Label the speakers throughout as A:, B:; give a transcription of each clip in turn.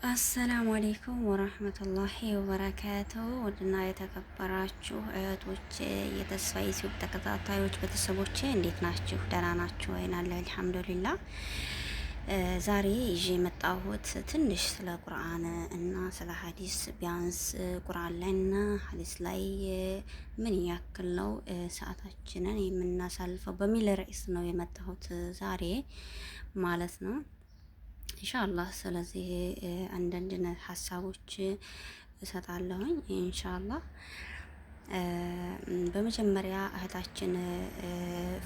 A: አሰላሙ አሌይኩም ወራህመቱላሂ ወበረካቱሁ። ውድና የተከበራችሁ እህቶቼ የተስፋ ዩቲዩብ ተከታታዮች ቤተሰቦቼ እንዴት ናችሁ? ደህና ናችሁ ወይን? አለ አልሐምዱሊላህ። ዛሬ ይዤ የመጣሁት ትንሽ ስለ ቁርአን እና ስለ ሀዲስ ቢያንስ ቁርአን ላይ እና ሀዲስ ላይ ምን ያክል ነው ሰዓታችንን የምናሳልፈው በሚል ርዕስ ነው የመጣሁት ዛሬ ማለት ነው ኢንሻአላህ። ስለዚህ አንዳንድ ሀሳቦች እሰጣለሁኝ ኢንሻአላህ። በመጀመሪያ እህታችን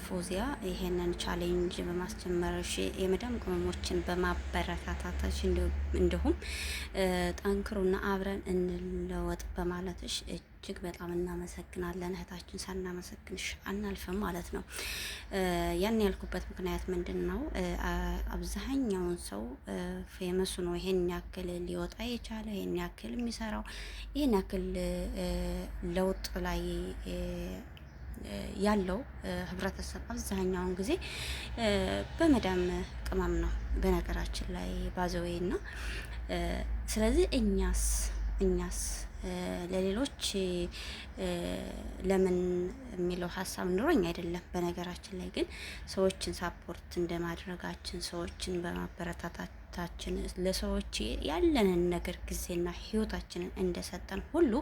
A: ፎዚያ ይሄንን ቻሌንጅ በማስጀመርሽ የመዳም ቅመሞችን በማበረታታታሽ እንዲሁም ጠንክሩና አብረን እንለወጥ በማለትሽ እጅግ በጣም እናመሰግናለን። እህታችን ሳናመሰግንሽ አናልፍም ማለት ነው። ያን ያልኩበት ምክንያት ምንድን ነው? አብዛኛውን ሰው ፌመሱ ነው ይሄን ያክል ሊወጣ የቻለ ይሄን ያክል የሚሰራው ይሄን ያክል ለውጥ ላይ ያለው ህብረተሰብ አብዛኛውን ጊዜ በመዳም ቅመም ነው በነገራችን ላይ ባዘወይና። ስለዚህ እኛስ ለሌሎች ለምን የሚለው ሀሳብ ኑሮኝ አይደለም። በነገራችን ላይ ግን ሰዎችን ሳፖርት እንደማድረጋችን ሰዎችን በማበረታታታችን ለሰዎች ያለንን ነገር ጊዜና ህይወታችንን እንደሰጠን ሁሉ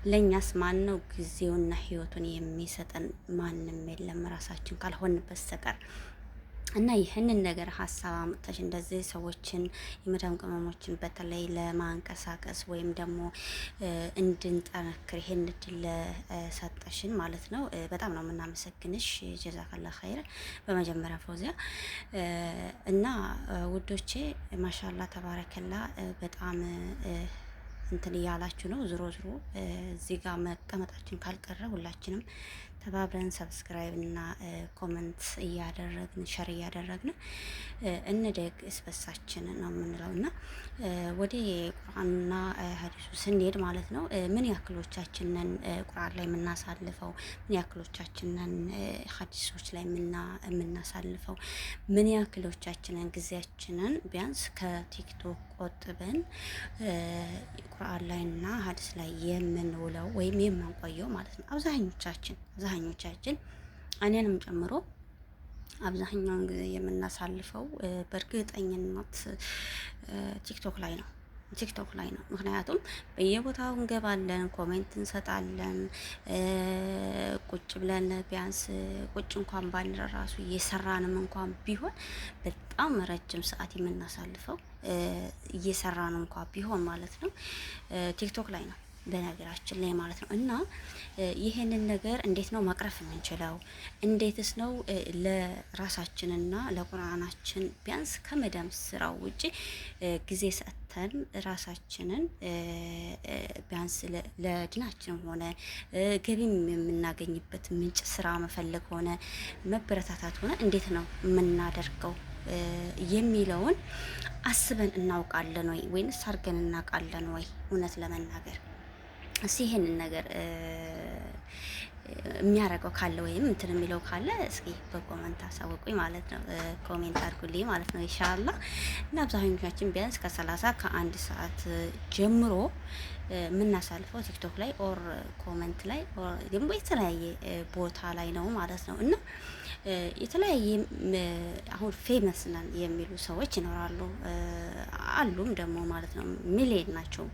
A: ለእኛስ ማን ነው ጊዜውና ህይወቱን የሚሰጠን? ማንም የለም ራሳችን ካልሆን በስተቀር። እና ይህንን ነገር ሀሳብ አምጥተሽ እንደዚህ ሰዎችን የመዳም ቅመሞችን በተለይ ለማንቀሳቀስ ወይም ደግሞ እንድንጠነክር ይሄን እድል ለሰጠሽን ማለት ነው በጣም ነው የምናመሰግንሽ። ጀዛከላ ኸይር በመጀመሪያ ፎዚያ እና ውዶቼ ማሻላ ተባረከላ በጣም እንትን እያላችሁ ነው። ዝሮ እዚህ ጋር መቀመጣችን ካልቀረ ሁላችንም ተባብረን ሰብስክራይብ እና ኮመንት እያደረግን ሸር እያደረግን እንደግ እስበሳችን ነው የምንለው። እና ወደ ቁርአንና ሀዲሱ ስንሄድ ማለት ነው ምን ያክሎቻችንን ቁርአን ላይ የምናሳልፈው፣ ምን ያክሎቻችንን ሀዲሶች ላይ የምናሳልፈው፣ ምን ያክሎቻችንን ጊዜያችንን ቢያንስ ከቲክቶክ ቆጥበን ቁርአን ላይና ሀዲስ ላይ የምንውለው ወይም የምንቆየው ማለት ነው። አብዛኞቻችን እኔንም ጨምሮ አብዛኛውን ጊዜ የምናሳልፈው በእርግጠኝነት ቲክቶክ ላይ ነው። ምክንያቱም በየቦታው እንገባለን፣ ኮሜንት እንሰጣለን። ቁጭ ብለን ቢያንስ ቁጭ እንኳን ባንል ራሱ እየሰራንም እንኳን ቢሆን በጣም ረጅም ሰዓት የምናሳልፈው እየሰራን እንኳን ቢሆን ማለት ነው ቲክቶክ ላይ ነው በነገራችን ላይ ማለት ነው። እና ይሄንን ነገር እንዴት ነው መቅረፍ የምንችለው? እንዴትስ ነው ለራሳችንና ለቁርአናችን ቢያንስ ከመዳም ስራው ውጪ ጊዜ ሰጥተን ራሳችንን ቢያንስ ለድናችንም ሆነ ገቢም የምናገኝበት ምንጭ ስራ መፈለግ ሆነ መበረታታት ሆነ እንዴት ነው የምናደርገው የሚለውን አስበን እናውቃለን ወይ ወይንስ አድርገን እናውቃለን ወይ? እውነት ለመናገር እስኪ ይሄንን ነገር የሚያደርገው ካለ ወይም እንትን የሚለው ካለ እስኪ በኮሜንት አሳውቁኝ ማለት ነው። ኮሜንት አድርጉልኝ ማለት ነው ኢንሻአላህ። እና አብዛኞቻችን ቢያንስ ከ30 ከ1 ሰዓት ጀምሮ የምናሳልፈው ቲክቶክ ላይ ኦር ኮሜንት ላይ ኦር ደግሞ የተለያየ ቦታ ላይ ነው ማለት ነው። እና የተለያየ አሁን ፌመስ ነን የሚሉ ሰዎች ይኖራሉ አሉም ደግሞ ማለት ነው። ሚሊየን ናቸው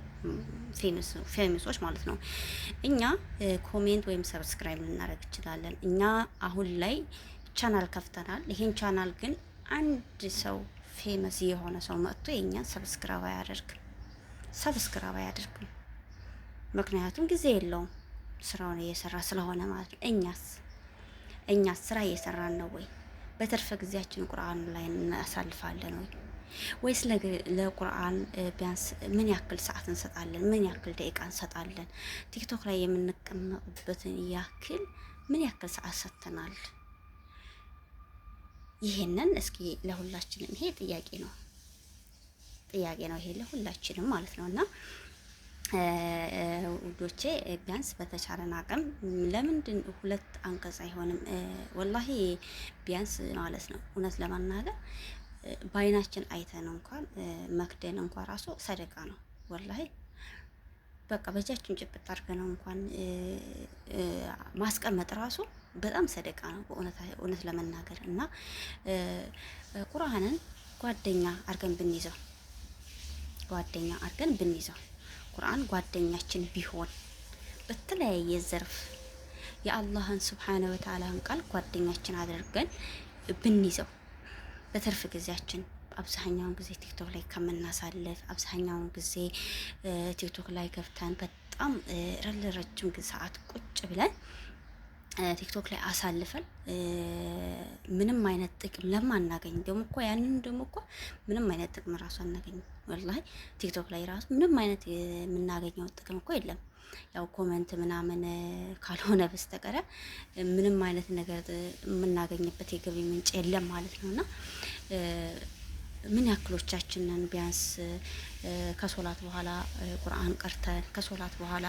A: ፌመሶች ማለት ነው። እኛ ኮሜንት ወይም ሰብስክራይብ ልናደርግ እንችላለን። እኛ አሁን ላይ ቻናል ከፍተናል። ይሄን ቻናል ግን አንድ ሰው ፌመስ የሆነ ሰው መጥቶ የኛን ሰብስክራይብ አያደርግም። ምክንያቱም ጊዜ የለውም ስራውን እየሰራ ስለሆነ ማለት ነው። እኛስ ስራ እየሰራን ነው ወይ? በትርፍ ጊዜያችን ቁርአን ላይ እናሳልፋለን ወይ? ወይስ ለቁርአን ቢያንስ ምን ያክል ሰዓት እንሰጣለን? ምን ያክል ደቂቃ እንሰጣለን? ቲክቶክ ላይ የምንቀመጥበትን ያክል ምን ያክል ሰዓት ሰጥተናል? ይሄንን እስኪ ለሁላችንም ይሄ ጥያቄ ነው ይሄ ለሁላችንም ማለት ነውና ውዶቼ ቢያንስ በተቻለን አቅም ለምንድን ሁለት አንቀጽ አይሆንም? ወላሂ ቢያንስ ማለት ነው እውነት ለማናገር በአይናችን አይተን እንኳን መክደን እንኳን ራሱ ሰደቃ ነው ወላሂ። በቃ በእጃችን ጭብጥ አድርገን እንኳን ማስቀመጥ ራሱ በጣም ሰደቃ ነው እውነት ለመናገር እና ቁርአንን ጓደኛ አድርገን ብንይዘው ቁርአን ጓደኛችን ቢሆን በተለያየ ዘርፍ የአላህን ስብሓነ ወተዓላን ቃል ጓደኛችን አድርገን ብንይዘው በትርፍ ጊዜያችን አብዛኛውን ጊዜ ቲክቶክ ላይ ከምናሳልፍ አብዛኛውን ጊዜ ቲክቶክ ላይ ገብተን በጣም ረጅም ሰዓት ቁጭ ብለን ቲክቶክ ላይ አሳልፈን ምንም አይነት ጥቅም ለማናገኝ ደግሞ እኮ ያንን ደግሞ እኮ ምንም አይነት ጥቅም ራሱ አናገኝም። ወላሂ ቲክቶክ ላይ ራሱ ምንም አይነት የምናገኘው ጥቅም እኮ የለም። ያው ኮመንት ምናምን ካልሆነ በስተቀረ ምንም አይነት ነገር የምናገኝበት የገቢ ምንጭ የለም ማለት ነውና ምን ያክሎቻችንን ቢያንስ ከሶላት በኋላ ቁርአን ቀርተን ከሶላት በኋላ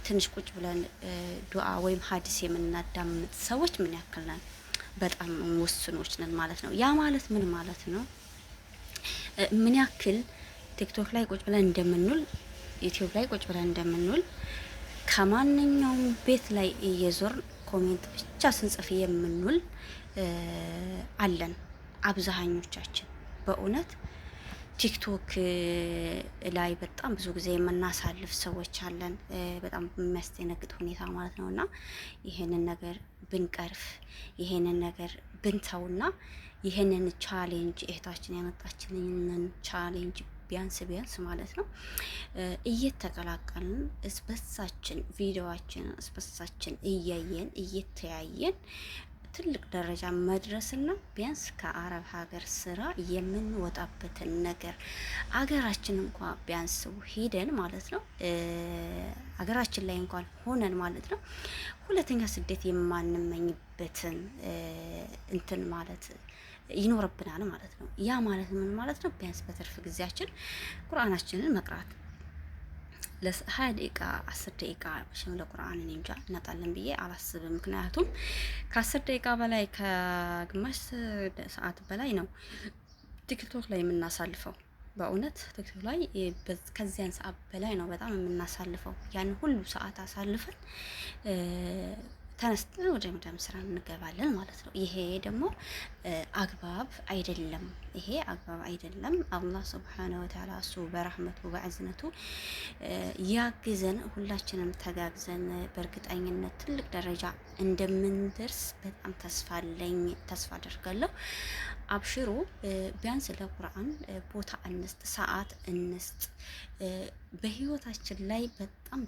A: ትንሽ ቁጭ ብለን ዱዓ ወይም ሀዲስ የምናዳምጥ ሰዎች ምን ያክል ነን? በጣም ውስኖች ነን ማለት ነው። ያ ማለት ምን ማለት ነው? ምን ያክል ቲክቶክ ላይ ቁጭ ብለን እንደምንውል ዩቲዩብ ላይ ቁጭ ብለን እንደምንውል ከማንኛውም ቤት ላይ እየዞር ኮሜንት ብቻ ስንጽፍ የምንውል አለን አብዛኞቻችን። በእውነት ቲክቶክ ላይ በጣም ብዙ ጊዜ የምናሳልፍ ሰዎች አለን። በጣም የሚያስደነግጥ ሁኔታ ማለት ነውና ይሄንን ነገር ብንቀርፍ ይሄንን ነገር ብንተውና ይሄንን ቻሌንጅ እህታችን ያመጣችንን ቻሌንጅ ቢያንስ ማለት ነው እየተቀላቀልን እስበሳችን ቪዲዮአችን እስበሳችን እያየን እየተያየን ትልቅ ደረጃ መድረስና ቢያንስ ከአረብ ሀገር ስራ የምንወጣበትን ነገር አገራችን እንኳን ቢያንስ ሄደን ማለት ነው አገራችን ላይ እንኳን ሆነን ማለት ነው ሁለተኛ ስደት የማንመኝበትን እንትን ማለት ይኖርብናል ማለት ነው። ያ ማለት ምን ማለት ነው? ቢያንስ በትርፍ ጊዜያችን ቁርአናችንን መቅራት ለ20 ደቂቃ 10 ደቂቃ ሽም ለቁርአን እንጃ እናጣለን ብዬ አላስብም። ምክንያቱም ከ10 ደቂቃ በላይ ከግማሽ ሰዓት በላይ ነው ቲክቶክ ላይ የምናሳልፈው። በእውነት ቲክቶክ ላይ ከዚያን ሰዓት በላይ ነው በጣም የምናሳልፈው። ያን ሁሉ ሰዓት አሳልፈን ተነስተን ወደ መዳም ስራ እንገባለን ማለት ነው። ይሄ ደግሞ አግባብ አይደለም። ይሄ አግባብ አይደለም። አላህ ሱብሓነሁ ወተዓላ እሱ በረህመቱ በዕዝነቱ ያግዘን። ሁላችንም ተጋግዘን በእርግጠኝነት ትልቅ ደረጃ እንደምንደርስ በጣም ተስፋ አደርጋለሁ። አብሽሩ። ቢያንስ ለቁርአን ቦታ እንስጥ፣ ሰዓት እንስጥ። በህይወታችን ላይ በጣም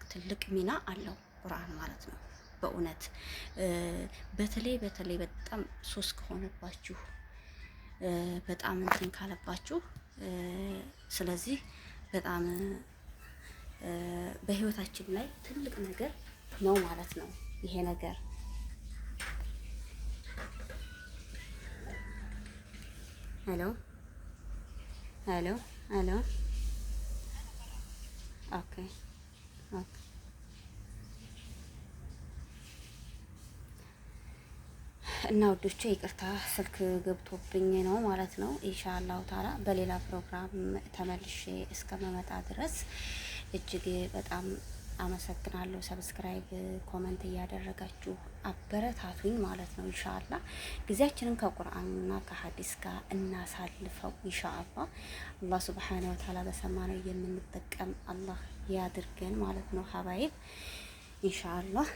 A: ትልቅ ሚና አለው ቁርአን ማለት ነው። በእውነት በተለይ በጣም ሶስት ከሆነባችሁ በጣም እንትን ካለባችሁ ስለዚህ በጣም በህይወታችን ላይ ትልቅ ነገር ነው ማለት ነው ይሄ ነገር። ሄሎ ኦኬ እና ውዶቼ ይቅርታ ስልክ ገብቶብኝ ነው ማለት ነው። ኢንሻአላሁ ታላ በሌላ ፕሮግራም ተመልሼ እስከመመጣ ድረስ እጅግ በጣም አመሰግናለሁ። ሰብስክራይብ፣ ኮመንት እያደረጋችሁ አበረታቱኝ ማለት ነው። ኢንሻአላህ ጊዜያችንን ከቁርአንና ከሐዲስ ጋር እናሳልፈው ኢንሻአላህ። አላህ ሱብሓነሁ ወተዓላ በሰማነው የምንጠቀም አላህ ያድርገን ማለት ነው። ሀባይብ ኢንሻአላህ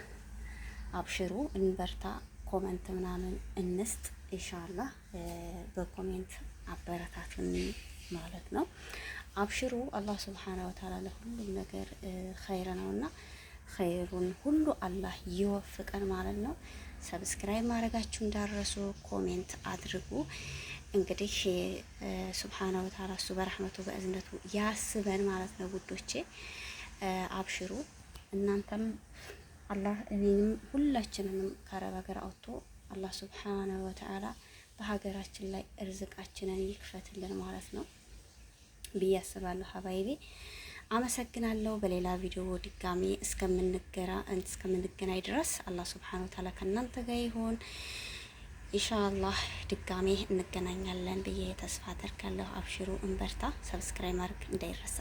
A: አብሽሩ፣ እንበርታ። ኮሜንት ምናምን እንስጥ ኢንሻአላህ። በኮሜንት አበረታቱን ማለት ነው። አብሽሩ። አላህ ሱብሓነሁ ወተዓላ ለሁሉም ነገር ኸይር ነውና ኸይሩን ሁሉ አላህ ይወፍቀን ማለት ነው። ሰብስክራይብ ማድረጋችሁ እንዳረሱ፣ ኮሜንት አድርጉ። እንግዲህ ሱብሓነሁ ወተዓላ እሱ በረህመቱ በእዝነቱ ያስበን ማለት ነው ውዶቼ። አብሽሩ። እናንተም አላህ እኔንም ሁላችንንም ከአረብ ሀገር አውጥቶ አላህ ሱብሓነሁ ወተዓላ በሀገራችን ላይ እርዝቃችንን ይክፈትልን ማለት ነው ብዬ አስባለሁ። ሀባይቤ አመሰግናለሁ። በሌላ ቪዲዮ ድጋሚ እስከምንገናኝ ድረስ አላህ ሱብሓነሁ ወተዓላ ከእናንተ ጋር ይሁን። ኢንሻአላህ ድጋሜ እንገናኛለን ብዬ ተስፋ አደርጋለሁ። አብሽሩ እንበርታ። ሰብስክራይብ ማድረግ እንዳይረሳ።